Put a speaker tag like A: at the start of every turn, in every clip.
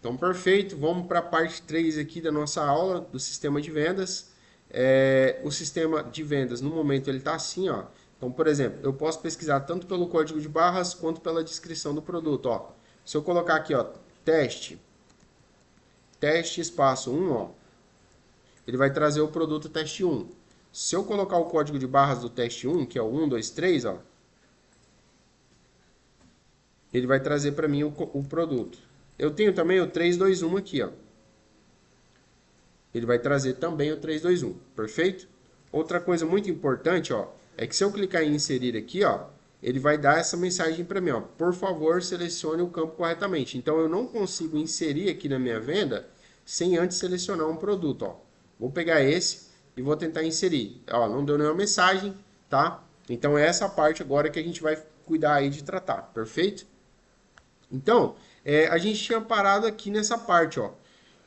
A: Então, perfeito. Vamos para a parte 3 aqui da nossa aula do sistema de vendas. O sistema de vendas, no momento, ele está assim, ó. Então, por exemplo, eu posso pesquisar tanto pelo código de barras quanto pela descrição do produto, ó. Se eu colocar aqui, ó, teste espaço 1, ó, ele vai trazer o produto teste 1. Se eu colocar o código de barras do teste 1, que é o 1, 2, 3, ó, ele vai trazer para mim o produto. Eu tenho também o 3, 2, 1 aqui, ó. Ele vai trazer também o 3, 2, 1, perfeito? Outra coisa muito importante, ó, é que se eu clicar em inserir aqui, ó, ele vai dar essa mensagem para mim, ó, por favor, selecione o campo corretamente. Então, eu não consigo inserir aqui na minha venda sem antes selecionar um produto, ó. Vou pegar esse e vou tentar inserir. Ó, não deu nenhuma mensagem, tá? Então, é essa parte agora que a gente vai cuidar aí de tratar, perfeito? Então, a gente tinha parado aqui nessa parte, ó,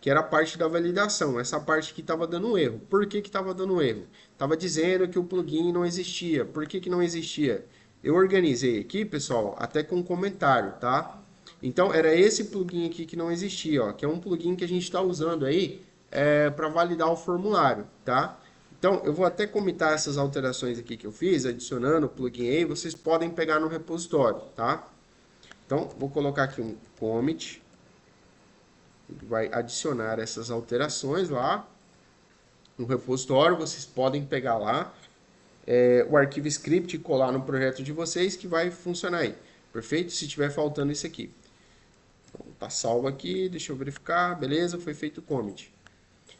A: que era a parte da validação, essa parte que estava dando erro. Por que estava dando erro? Estava dizendo que o plugin não existia. Por que não existia? Eu organizei aqui, pessoal, até com um comentário, tá? Então, era esse plugin aqui que não existia, ó, que é um plugin que a gente está usando aí para validar o formulário, tá? Então, eu vou até comentar essas alterações aqui que eu fiz, adicionando o plugin aí, vocês podem pegar no repositório, tá? Então, vou colocar aqui um commit, vai adicionar essas alterações lá no repositório, vocês podem pegar lá o arquivo script e colar no projeto de vocês que vai funcionar aí, perfeito? Se tiver faltando isso aqui. Então, tá salvo aqui, deixa eu verificar, beleza, foi feito o commit.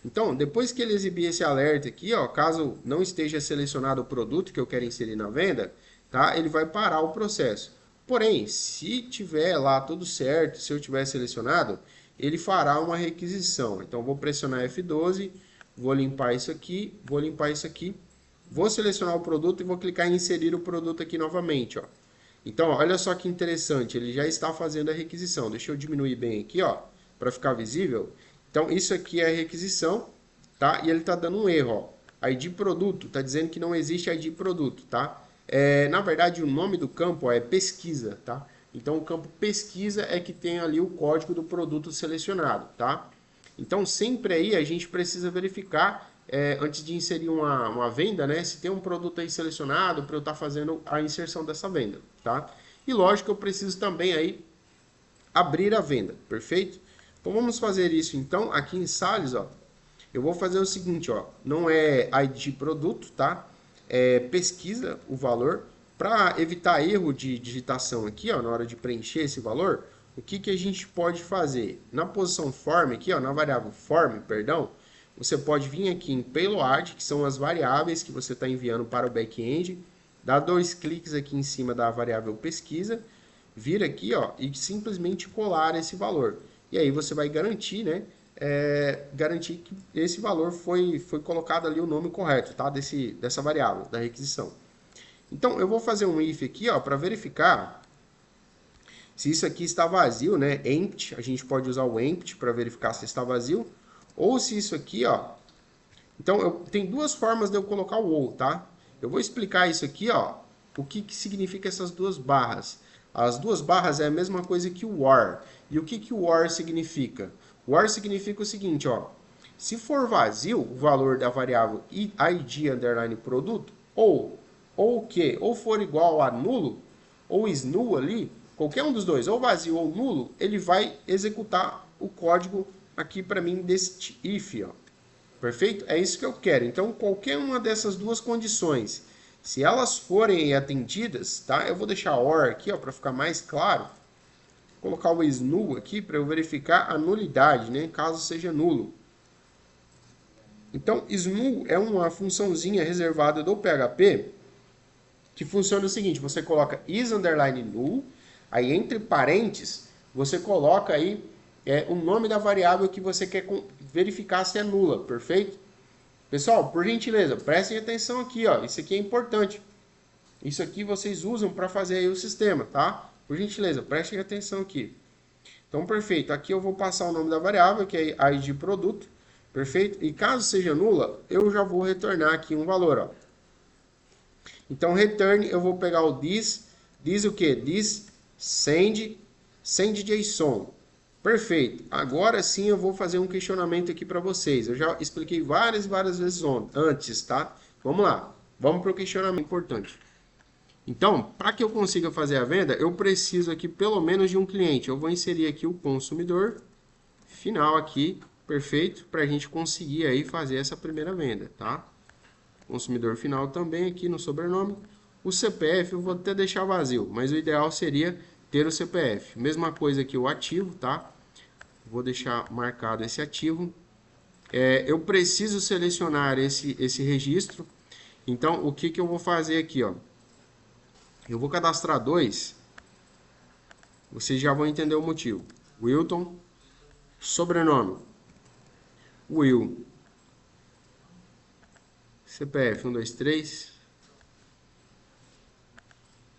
A: Então, depois que ele exibir esse alerta aqui, ó, caso não esteja selecionado o produto que eu quero inserir na venda, tá? Ele vai parar o processo. Porém, se tiver lá tudo certo, se eu tiver selecionado, ele fará uma requisição. Então, vou pressionar F12, vou limpar isso aqui, vou limpar isso aqui, vou selecionar o produto e vou clicar em inserir o produto aqui novamente, ó. Então, olha só que interessante, ele já está fazendo a requisição. Deixa eu diminuir bem aqui, ó, para ficar visível. Então, isso aqui é a requisição, tá? E ele está dando um erro, ó. ID produto, está dizendo que não existe ID produto, tá? Na verdade, o nome do campo, ó, é pesquisa, tá? Então, o campo pesquisa é que tem ali o código do produto selecionado, tá? Então, sempre aí a gente precisa verificar, antes de inserir uma venda, né? Se tem um produto aí selecionado para eu estar fazendo a inserção dessa venda, tá? E lógico, eu preciso também aí abrir a venda, perfeito? Então, vamos fazer isso então, aqui em Sales, ó. Eu vou fazer o seguinte, ó, não é ID produto, tá? É pesquisa o valor. Para evitar erro de digitação aqui, ó, na hora de preencher esse valor, o que, que a gente pode fazer? Na posição form aqui, ó, na variável form, perdão, você pode vir aqui em payload, que são as variáveis que você está enviando para o back-end, dá 2 cliques aqui em cima da variável pesquisa, vir aqui, ó, e simplesmente colar esse valor. E aí você vai garantir, né, garantir que esse valor foi colocado ali o nome correto, tá? Dessa variável, da requisição. Então, eu vou fazer um if aqui, ó, para verificar se isso aqui está vazio, né? Empty, a gente pode usar o empty para verificar se está vazio, ou se isso aqui, ó. Então, tem duas formas de eu colocar o ou, tá? Eu vou explicar isso aqui, ó, o que significa essas duas barras. As duas barras é a mesma coisa que o OR. E o que o OR significa? O OR significa o seguinte, ó. Se for vazio o valor da variável id underline produto, ou o que? Ou for igual a nulo, ou is null ali, qualquer um dos dois, ou vazio ou nulo, ele vai executar o código aqui para mim deste if, ó. Perfeito? É isso que eu quero. Então, qualquer uma dessas duas condições, se elas forem atendidas, tá? Eu vou deixar OR aqui, ó, para ficar mais claro. Vou colocar o is null aqui para eu verificar a nulidade, né? Caso seja nulo. Então, is null é uma funçãozinha reservada do PHP que funciona o seguinte, você coloca is underline null, aí entre parênteses, você coloca aí o nome da variável que você quer verificar se é nula, perfeito? Pessoal, por gentileza, prestem atenção aqui, ó, isso aqui é importante. Isso aqui vocês usam para fazer aí o sistema, tá? Por gentileza, prestem atenção aqui. Então, perfeito, aqui eu vou passar o nome da variável, que é ID produto, perfeito? E caso seja nula, eu já vou retornar aqui um valor, ó. Então, return, eu vou pegar o this o que? This send JSON. Perfeito. Agora sim eu vou fazer um questionamento aqui para vocês. Eu já expliquei várias vezes antes, tá? Vamos lá. Vamos para o questionamento importante. Então, para que eu consiga fazer a venda, eu preciso aqui pelo menos de um cliente. Eu vou inserir aqui o consumidor final aqui, perfeito, para a gente conseguir aí fazer essa primeira venda, tá? Consumidor final também aqui no sobrenome. O CPF eu vou até deixar vazio, mas o ideal seria ter o CPF. Mesma coisa aqui o ativo, tá? Vou deixar marcado esse ativo. Eu preciso selecionar esse registro. Então, o que eu vou fazer aqui, ó? Eu vou cadastrar dois. Vocês já vão entender o motivo. Wilton, sobrenome, Will, CPF 123.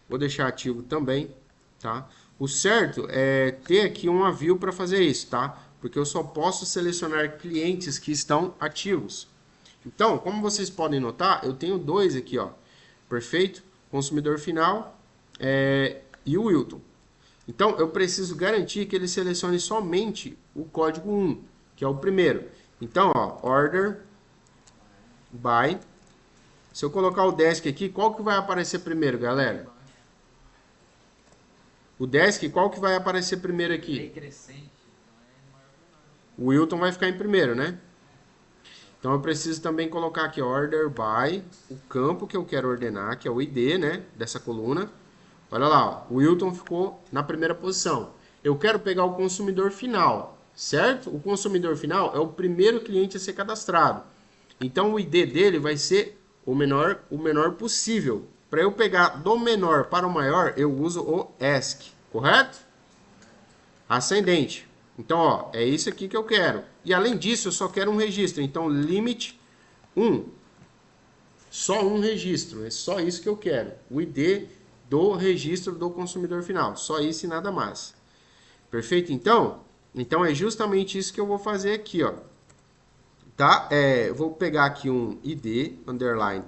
A: Vou deixar ativo também, tá? O certo é ter aqui um aviso para fazer isso, tá? Porque eu só posso selecionar clientes que estão ativos. Então, como vocês podem notar, eu tenho dois aqui, ó. Perfeito? Consumidor final e o Wilton. Então, eu preciso garantir que ele selecione somente o código 1, que é o primeiro. Então, ó, order by. Se eu colocar o desk aqui, qual que vai aparecer primeiro, galera? O desk, qual que vai aparecer primeiro aqui? O Wilton vai ficar em primeiro, né? Então, eu preciso também colocar aqui order by, o campo que eu quero ordenar, que é o ID, né? Dessa coluna. Olha lá, ó, o Wilton ficou na primeira posição. Eu quero pegar o consumidor final, certo? O consumidor final é o primeiro cliente a ser cadastrado. Então, o ID dele vai ser o menor possível. Para eu pegar do menor para o maior, eu uso o ESC, correto? Ascendente. Então, ó, é isso aqui que eu quero. E além disso, eu só quero um registro. Então, limit 1. Só um registro. É só isso que eu quero. O ID do registro do consumidor final. Só isso e nada mais. Perfeito? Então é justamente isso que eu vou fazer aqui, ó. Tá? Eu vou pegar aqui um ID, underline,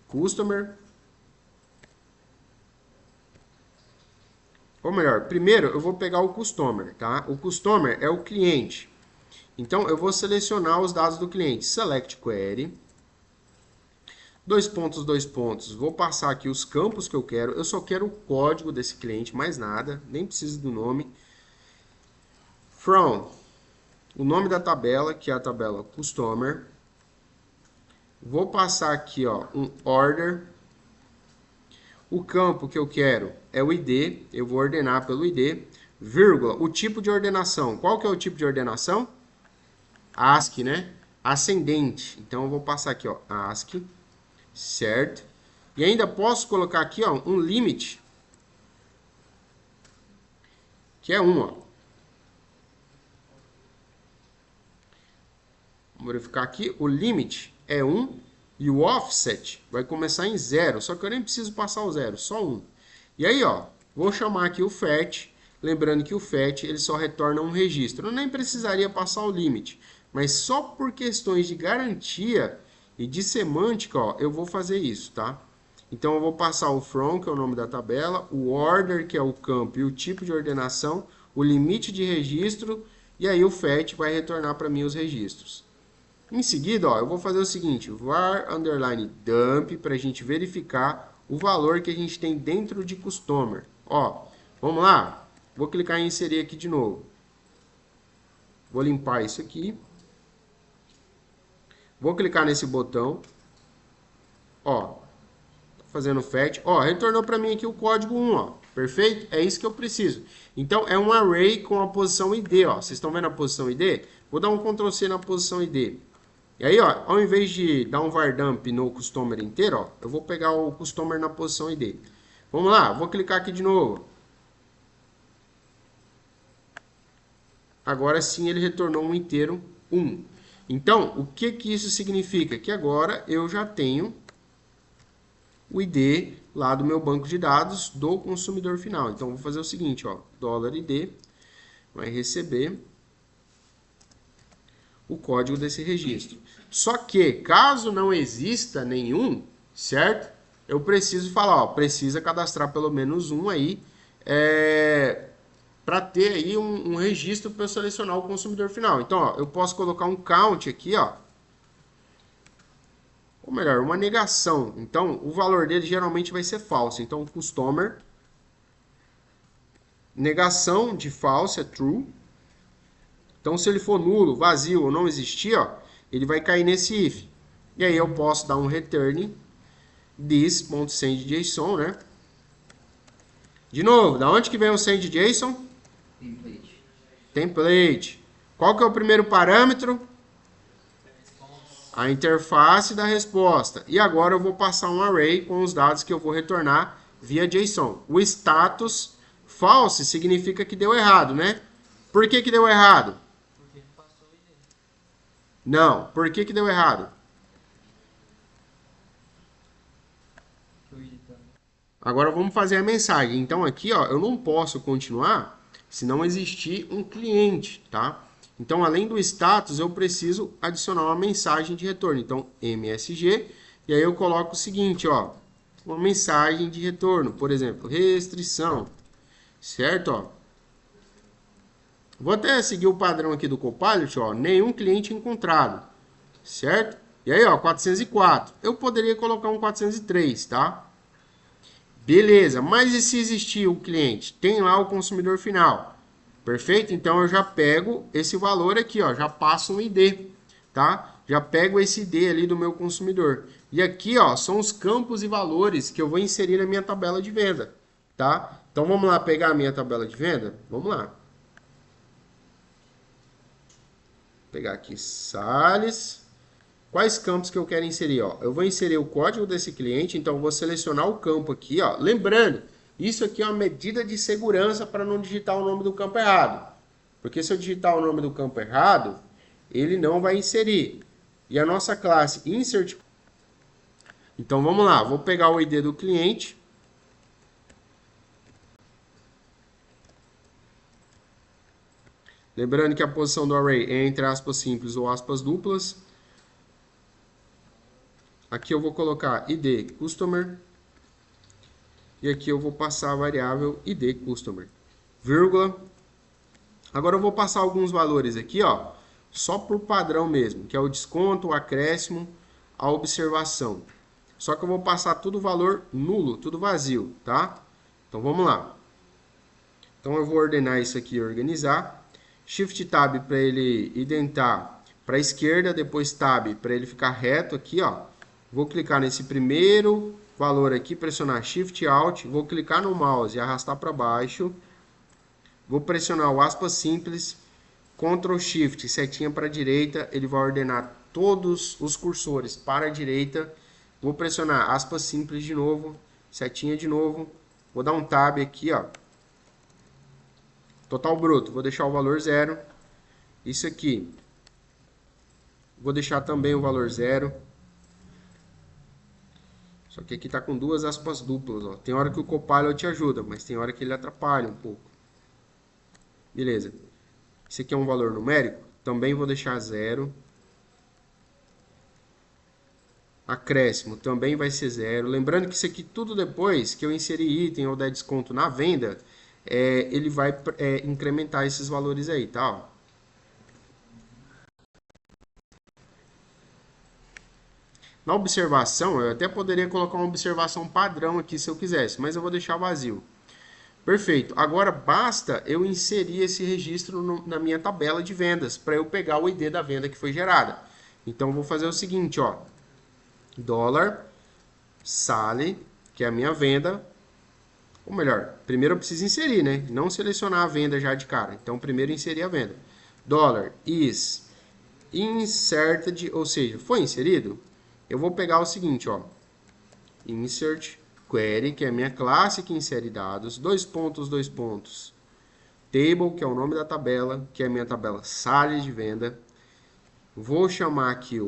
A: customer. Ou melhor, primeiro eu vou pegar o customer, tá? O customer é o cliente. Então, eu vou selecionar os dados do cliente. Select query. Dois pontos. Vou passar aqui os campos que eu quero. Eu só quero o código desse cliente, mais nada. Nem preciso do nome. From. O nome da tabela, que é a tabela customer. Vou passar aqui, ó, um order. O campo que eu quero é o ID. Eu vou ordenar pelo ID. Vírgula. O tipo de ordenação. Qual que é o tipo de ordenação? ASCII, né? Ascendente. Então, eu vou passar aqui, ó, ASCII. Certo? E ainda posso colocar aqui, ó, um limite, que é 1, ó. Vamos verificar aqui, o limite é 1 e o offset vai começar em 0, só que eu nem preciso passar o 0, só 1. E aí, ó, vou chamar aqui o FET, lembrando que o FET ele só retorna um registro. Eu nem precisaria passar o limite, mas só por questões de garantia e de semântica, ó, eu vou fazer isso, tá? Então, eu vou passar o from, que é o nome da tabela, o order, que é o campo e o tipo de ordenação, o limite de registro, e aí o FET vai retornar para mim os registros. Em seguida, ó, eu vou fazer o seguinte, var underline dump, para a gente verificar o valor que a gente tem dentro de customer. Ó, vamos lá? Vou clicar em inserir aqui de novo. Vou limpar isso aqui. Vou clicar nesse botão, ó, fazendo fetch, ó, retornou para mim aqui o código 1, ó, perfeito? É isso que eu preciso. Então, é um array com a posição ID, ó, vocês estão vendo a posição ID? Vou dar um Ctrl C na posição ID. E aí, ó, ao invés de dar um var dump no customer inteiro, ó, eu vou pegar o customer na posição ID. Vamos lá, vou clicar aqui de novo. Agora sim ele retornou um inteiro 1. Então, o que isso significa? Que agora eu já tenho o ID lá do meu banco de dados do consumidor final. Então, vou fazer o seguinte, ó, $ID vai receber o código desse registro. Só que, caso não exista nenhum, certo? Eu preciso falar, ó, precisa cadastrar pelo menos um aí, para ter aí um registro para eu selecionar o consumidor final. Então, ó, eu posso colocar um count aqui, ó, ou melhor, uma negação. Então, o valor dele geralmente vai ser falso. Então, customer, negação de false é true. Então, se ele for nulo, vazio ou não existir, ó, ele vai cair nesse if. E aí eu posso dar um return this.sendJSON, né? De novo, da onde que vem o sendJSON?
B: Template.
A: Template. Qual que é o primeiro parâmetro? A interface da resposta. E agora eu vou passar um array com os dados que eu vou retornar via JSON. O status false significa que deu errado, né? Por que que deu errado? Não. Por que que deu errado? Agora vamos fazer a mensagem. Então aqui, ó, eu não posso continuar se não existir um cliente, tá? Então, além do status, eu preciso adicionar uma mensagem de retorno. Então, MSG, e aí eu coloco o seguinte, ó, uma mensagem de retorno, por exemplo, restrição, certo? Ó. Vou até seguir o padrão aqui do Copilot, ó, nenhum cliente encontrado, certo? E aí, ó, 404. Eu poderia colocar um 403, tá? Beleza, mas e se existir o cliente? Tem lá o consumidor final. Perfeito? Então eu já pego esse valor aqui, ó, já passo um ID, tá? Já pego esse ID ali do meu consumidor. E aqui, ó, são os campos e valores que eu vou inserir na minha tabela de venda, tá? Então vamos lá pegar a minha tabela de venda? Vamos lá. Vou pegar aqui Salles. Quais campos que eu quero inserir? Ó? Eu vou inserir o código desse cliente, então eu vou selecionar o campo aqui. Ó. Lembrando, isso aqui é uma medida de segurança para não digitar o nome do campo errado. Porque se eu digitar o nome do campo errado, ele não vai inserir. E a nossa classe insert... Então vamos lá, vou pegar o ID do cliente. Lembrando que a posição do array é entre aspas simples ou aspas duplas. Aqui eu vou colocar id customer e aqui eu vou passar a variável id customer, vírgula. Agora eu vou passar alguns valores aqui, ó, só por padrão mesmo, que é o desconto, o acréscimo, a observação. Só que eu vou passar tudo valor nulo, tudo vazio, tá? Então vamos lá. Então eu vou ordenar isso aqui, organizar. Shift Tab para ele identar para a esquerda, depois Tab para ele ficar reto aqui, ó. Vou clicar nesse primeiro valor aqui, pressionar Shift Alt, vou clicar no mouse e arrastar para baixo. Vou pressionar o aspas simples, Ctrl Shift, setinha para a direita, ele vai ordenar todos os cursores para a direita. Vou pressionar aspas simples de novo, setinha de novo. Vou dar um Tab aqui, ó. Total bruto, vou deixar o valor 0. Isso aqui, vou deixar também o valor 0. Só que aqui está com duas aspas duplas. Ó. Tem hora que o Copilot te ajuda, mas tem hora que ele atrapalha um pouco. Beleza. Esse aqui é um valor numérico. Também vou deixar 0. Acréscimo também vai ser 0. Lembrando que isso aqui tudo depois que eu inserir item ou der desconto na venda, ele vai incrementar esses valores aí, tá? Ó. Na observação, eu até poderia colocar uma observação padrão aqui se eu quisesse, mas eu vou deixar vazio. Perfeito. Agora basta eu inserir esse registro na minha tabela de vendas para eu pegar o ID da venda que foi gerada. Então eu vou fazer o seguinte, ó. Dólar Sale, que é a minha venda. Ou melhor, primeiro eu preciso inserir, né? Não selecionar a venda já de cara. Então primeiro inserir a venda. Dólar is inserted, ou seja, foi inserido. Eu vou pegar o seguinte, ó, insert query, que é a minha classe que insere dados, dois pontos, table, que é o nome da tabela, que é a minha tabela Sales de venda. Vou chamar aqui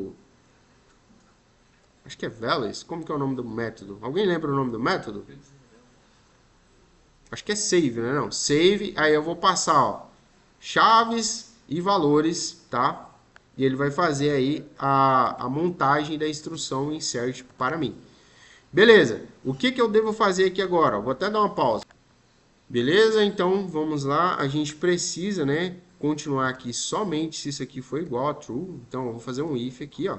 A: acho que é values, como que é o nome do método? Alguém lembra o nome do método? Acho que é save, né? Não, save, aí eu vou passar, ó, chaves e valores, tá? E ele vai fazer aí a montagem da instrução insert para mim. Beleza. O que eu devo fazer aqui agora? Vou até dar uma pausa. Beleza? Então, vamos lá. A gente precisa, né, continuar aqui somente se isso aqui for igual a true. Então, eu vou fazer um if aqui, ó.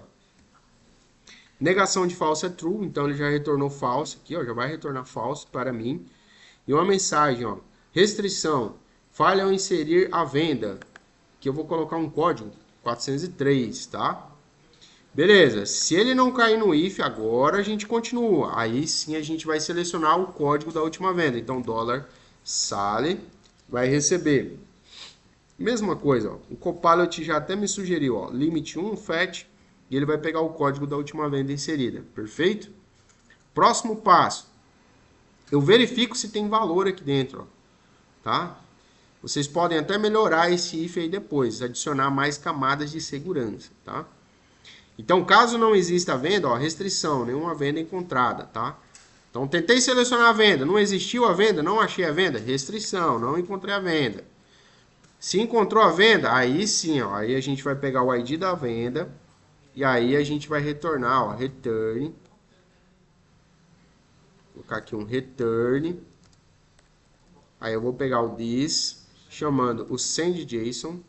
A: Negação de falso é true, então ele já retornou falso aqui, ó, já vai retornar falso para mim. E uma mensagem, ó, restrição, falha ao inserir a venda, que eu vou colocar um código 403, tá? Beleza, se ele não cair no if, agora a gente continua. Aí sim a gente vai selecionar o código da última venda. Então, $sale vai receber. Mesma coisa, ó, o Copilot já até me sugeriu, ó, limit 1 fetch, e ele vai pegar o código da última venda inserida. Perfeito? Próximo passo. Eu verifico se tem valor aqui dentro, ó, tá? Vocês podem até melhorar esse if aí depois, adicionar mais camadas de segurança, tá? Então, caso não exista a venda, ó, restrição, nenhuma venda encontrada, tá? Então, tentei selecionar a venda, não existiu a venda, não achei a venda, restrição, não encontrei a venda. Se encontrou a venda, aí sim, ó, aí a gente vai pegar o ID da venda e aí a gente vai retornar, ó, return. Vou colocar aqui um return. Aí eu vou pegar o this, chamando o send.json.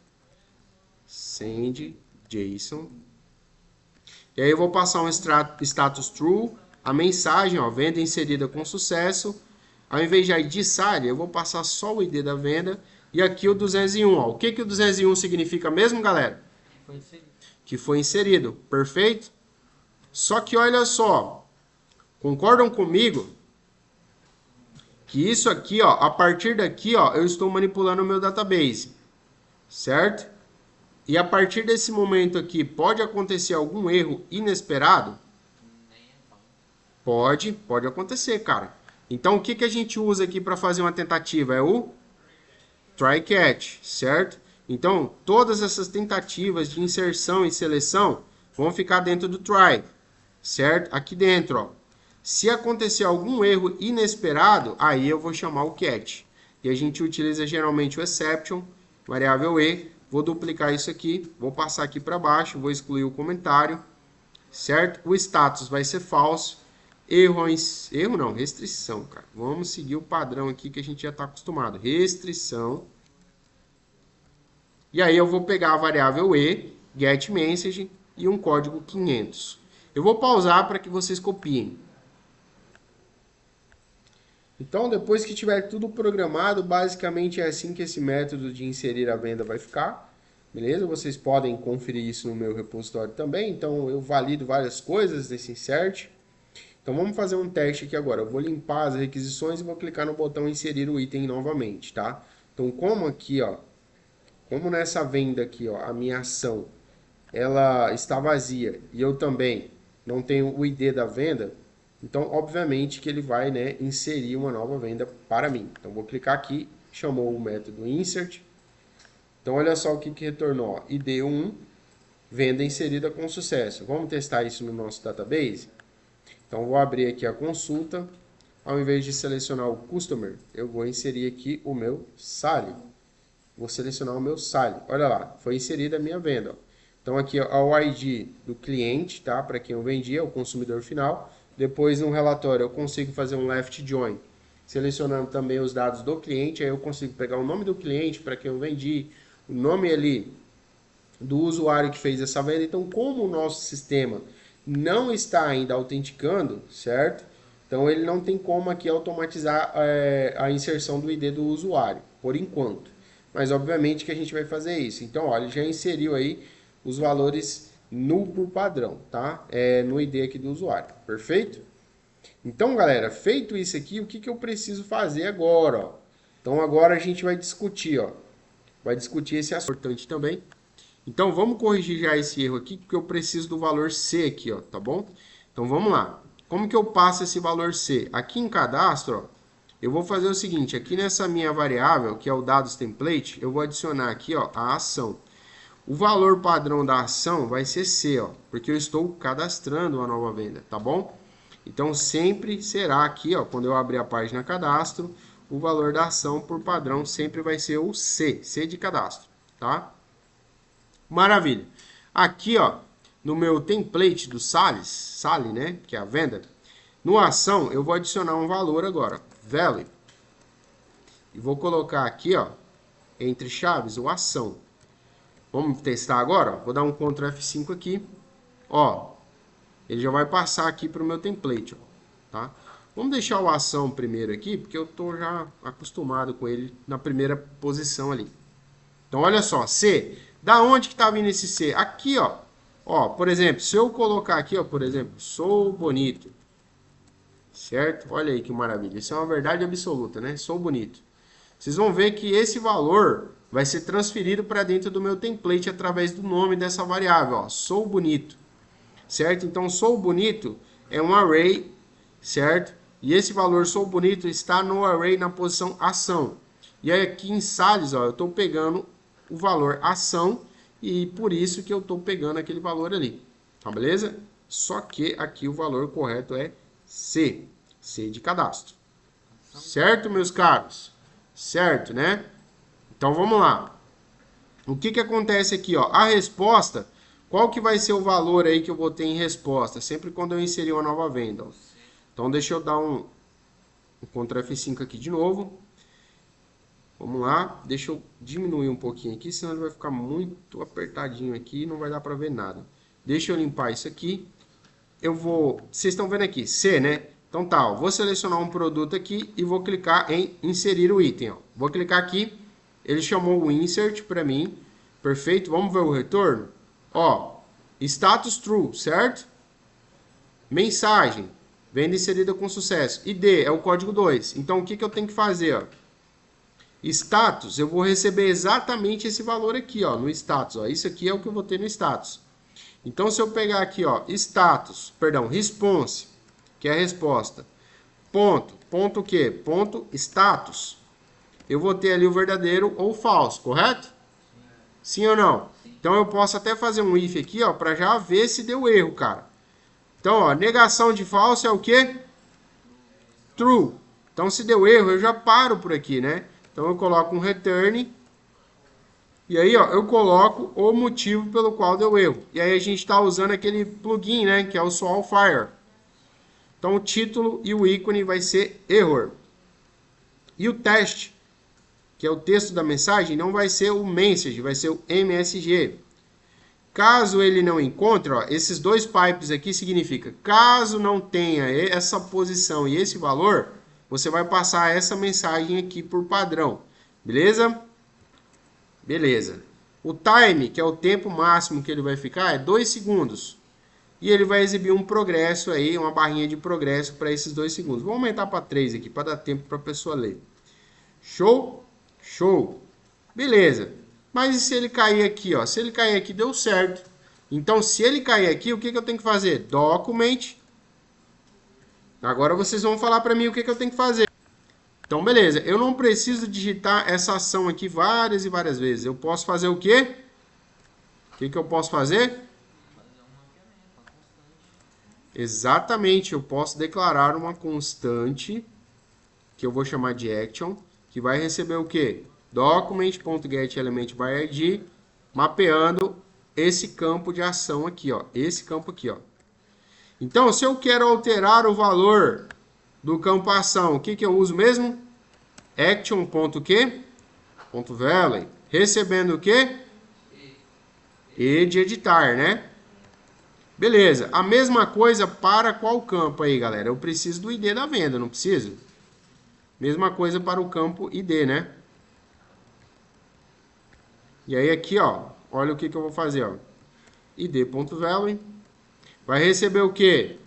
A: Send.json. E aí eu vou passar um status true, a mensagem, ó, venda inserida com sucesso. Ao invés de ID sale, eu vou passar só o ID da venda. E aqui o 201, ó. O que que o 201 significa mesmo, galera? Que foi inserido. Perfeito? Só que olha só, concordam comigo que isso aqui, ó, a partir daqui, ó, eu estou manipulando o meu database, certo? E a partir desse momento aqui, pode acontecer algum erro inesperado? Pode acontecer, cara. Então, o que que a gente usa aqui para fazer uma tentativa? É o try catch, certo? Então, todas essas tentativas de inserção e seleção vão ficar dentro do try, certo? Aqui dentro, ó. Se acontecer algum erro inesperado, aí eu vou chamar o catch. E a gente utiliza geralmente o exception, variável e. Vou duplicar isso aqui, vou passar aqui para baixo, vou excluir o comentário, certo? O status vai ser falso. Erro não, restrição, cara. Vamos seguir o padrão aqui que a gente já está acostumado. Restrição. E aí eu vou pegar a variável e, getMessage e um código 500. Eu vou pausar para que vocês copiem. Então, depois que tiver tudo programado, basicamente é assim que esse método de inserir a venda vai ficar. Beleza? Vocês podem conferir isso no meu repositório também. Então, eu valido várias coisas nesse insert. Então, vamos fazer um teste aqui agora. Eu vou limpar as requisições e vou clicar no botão inserir o item novamente, tá? Então, como aqui, ó, como nessa venda aqui, ó, a minha ação, ela está vazia e eu também não tenho o ID da venda, então, obviamente, que ele vai, né, inserir uma nova venda para mim. Então, vou clicar aqui, chamou o método insert. Então, olha só o que retornou. Ó, ID1, venda inserida com sucesso. Vamos testar isso no nosso database? Então, vou abrir aqui a consulta. Ao invés de selecionar o customer, eu vou inserir aqui o meu sale. Vou selecionar o meu sale. Olha lá, foi inserida a minha venda. Ó. Então, aqui é o ID do cliente, tá? Para quem eu vendi, é o consumidor final. Depois, no relatório, eu consigo fazer um left join, selecionando também os dados do cliente. Aí eu consigo pegar o nome do cliente para quem eu vendi, o nome ali do usuário que fez essa venda. Então, como o nosso sistema não está ainda autenticando, certo? Então, ele não tem como aqui automatizar a inserção do ID do usuário, por enquanto. Mas, obviamente, que a gente vai fazer isso. Então, olha, ele já inseriu aí os valores null por padrão, tá? No ID aqui do usuário, perfeito? Então, galera, feito isso aqui, o que que eu preciso fazer agora, ó? Então, agora a gente vai discutir, ó. Vai discutir esse assunto importante também. Então, vamos corrigir já esse erro aqui, porque eu preciso do valor C aqui, ó, tá bom? Então, vamos lá. Como que eu passo esse valor C? Aqui em cadastro, ó, eu vou fazer o seguinte, aqui nessa minha variável, que é o dados template, eu vou adicionar aqui, ó, a ação. O valor padrão da ação vai ser C, ó, porque eu estou cadastrando uma nova venda, tá bom? Então, sempre será aqui, ó, quando eu abrir a página cadastro, o valor da ação por padrão sempre vai ser o C, C de cadastro, tá? Maravilha. Aqui, ó, no meu template do Sale, né, que é a venda, no ação eu vou adicionar um valor agora, value. e vou colocar aqui, ó, entre chaves, o ação. Vamos testar agora, ó. Vou dar um Ctrl F5 aqui, ó, ele já vai passar aqui para o meu template, ó, tá? Vamos deixar o ação primeiro aqui, porque eu tô já acostumado com ele na primeira posição ali. Então, olha só, C, da onde que tá vindo esse C? Aqui, ó. Ó, por exemplo, se eu colocar aqui, ó, por exemplo, sou bonito, certo? Olha aí que maravilha, isso é uma verdade absoluta, né? Sou bonito. Vocês vão ver que esse valor vai ser transferido para dentro do meu template através do nome dessa variável, ó, sou bonito, certo? Então, sou bonito é um array, certo? E esse valor sou bonito está no array na posição ação. E aí aqui em Salles, ó, eu estou pegando o valor ação e por isso que eu estou pegando aquele valor ali, tá beleza? Só que aqui o valor correto é C, C de cadastro. Certo, meus caros? Certo, né? Então vamos lá. O que que acontece aqui, ó? A resposta, qual que vai ser o valor aí que eu vou ter em resposta? Sempre quando eu inserir uma nova venda, ó. Então deixa eu dar um Ctrl F5 aqui de novo. Vamos lá, deixa eu diminuir um pouquinho aqui, senão ele vai ficar muito apertadinho aqui e não vai dar para ver nada. Deixa eu limpar isso aqui. Eu vou, vocês estão vendo aqui, C, né? Então tá, ó, vou selecionar um produto aqui e vou clicar em inserir o item, ó. Vou clicar aqui, ele chamou o insert para mim, perfeito, vamos ver o retorno? Ó, status true, certo? Mensagem, venda inserida com sucesso. ID é o código 2, então o que que eu tenho que fazer, ó? Status, eu vou receber exatamente esse valor aqui, ó, no status, ó. Isso aqui é o que eu vou ter no status. Então, se eu pegar aqui, ó, status, perdão, response, que é a resposta, ponto o quê? Ponto status. Eu vou ter ali o verdadeiro ou falso, correto? Sim ou não? Então, eu posso até fazer um if aqui, ó, para já ver se deu erro, cara. Então, ó, negação de falso é o quê? True. Então, se deu erro, eu já paro por aqui, né? Então, eu coloco um return. E aí, ó, eu coloco o motivo pelo qual deu erro. E aí, a gente está usando aquele plugin, né? Que é o Swallowfire. Então, o título e o ícone vai ser error. E o teste, que é o texto da mensagem, não vai ser o message, vai ser o MSG. Caso ele não encontre, ó, esses dois pipes aqui significa, caso não tenha essa posição e esse valor, você vai passar essa mensagem aqui por padrão, beleza? Beleza. O time, que é o tempo máximo que ele vai ficar, é 2 segundos. E ele vai exibir um progresso aí, uma barrinha de progresso para esses 2 segundos. Vou aumentar para 3 aqui, para dar tempo para a pessoa ler. Show? Show. Beleza. Mas e se ele cair aqui, ó? Se ele cair aqui, deu certo. Então, se ele cair aqui, o que que eu tenho que fazer? Document. Agora vocês vão falar para mim o que que eu tenho que fazer. Então, beleza. Eu não preciso digitar essa ação aqui várias e várias vezes. Eu posso fazer o quê? O que que eu posso fazer? Exatamente. Eu posso declarar uma constante, que eu vou chamar de action, que vai receber o quê? Document.getElementById, mapeando esse campo de ação aqui, ó. Esse campo aqui, ó. Então, se eu quero alterar o valor do campo ação, o que que eu uso mesmo? Action.quê? .value. Recebendo o quê? E de editar, né? Beleza. A mesma coisa para qual campo aí, galera? Eu preciso do ID da venda, não preciso? Mesma coisa para o campo ID, né? E aí aqui, ó, olha o que que eu vou fazer, ó. id.value. Vai receber o quê?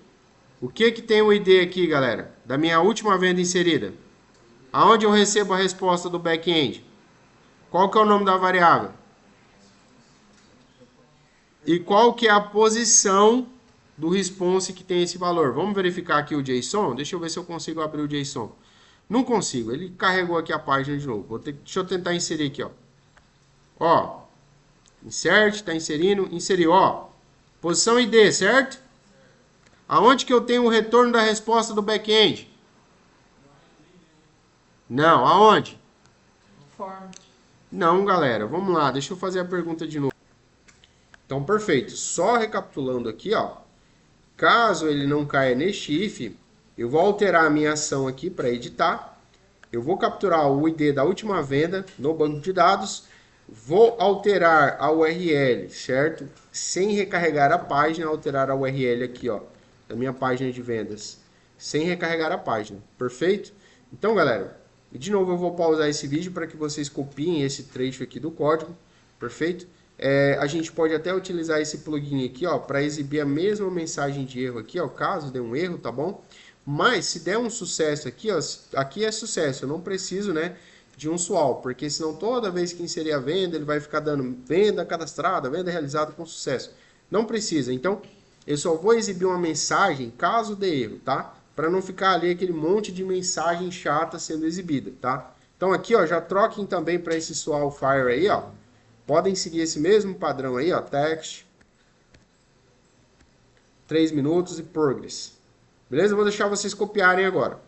A: O que que tem o ID aqui, galera? Da minha última venda inserida. Aonde eu recebo a resposta do back-end? Qual que é o nome da variável? E qual que é a posição do response que tem esse valor? Vamos verificar aqui o JSON? Deixa eu ver se eu consigo abrir o JSON. Não consigo, ele carregou aqui a página de novo. Deixa eu tentar inserir aqui, ó. Ó, insert, tá inserindo, inseriu, ó. Posição ID, certo? Aonde que eu tenho o retorno da resposta do back-end? Não, aonde?
B: Form.
A: Não, galera, vamos lá, deixa eu fazer a pergunta de novo. Então, perfeito. Só recapitulando aqui, ó. Caso ele não caia neste if, eu vou alterar a minha ação aqui para editar. eu vou capturar o ID da última venda no banco de dados, vou alterar a URL, certo? Sem recarregar a página, alterar a URL aqui, ó, da minha página de vendas, sem recarregar a página, perfeito? Então, galera, de novo eu vou pausar esse vídeo para que vocês copiem esse trecho aqui do código, perfeito? A gente pode até utilizar esse plugin aqui, ó, para exibir a mesma mensagem de erro aqui, ó, caso dê um erro, tá bom? Mas se der um sucesso aqui, ó, aqui é sucesso, eu não preciso, né, de um SWAL, porque senão toda vez que inserir a venda, ele vai ficar dando venda cadastrada, venda realizada com sucesso. Não precisa, então eu só vou exibir uma mensagem caso dê erro, tá? Para não ficar ali aquele monte de mensagem chata sendo exibida, tá? Então aqui, ó, já troquem também para esse SWAL Fire aí, ó. Podem seguir esse mesmo padrão aí, ó, text, 3 minutos e progress. Beleza? Eu vou deixar vocês copiarem agora.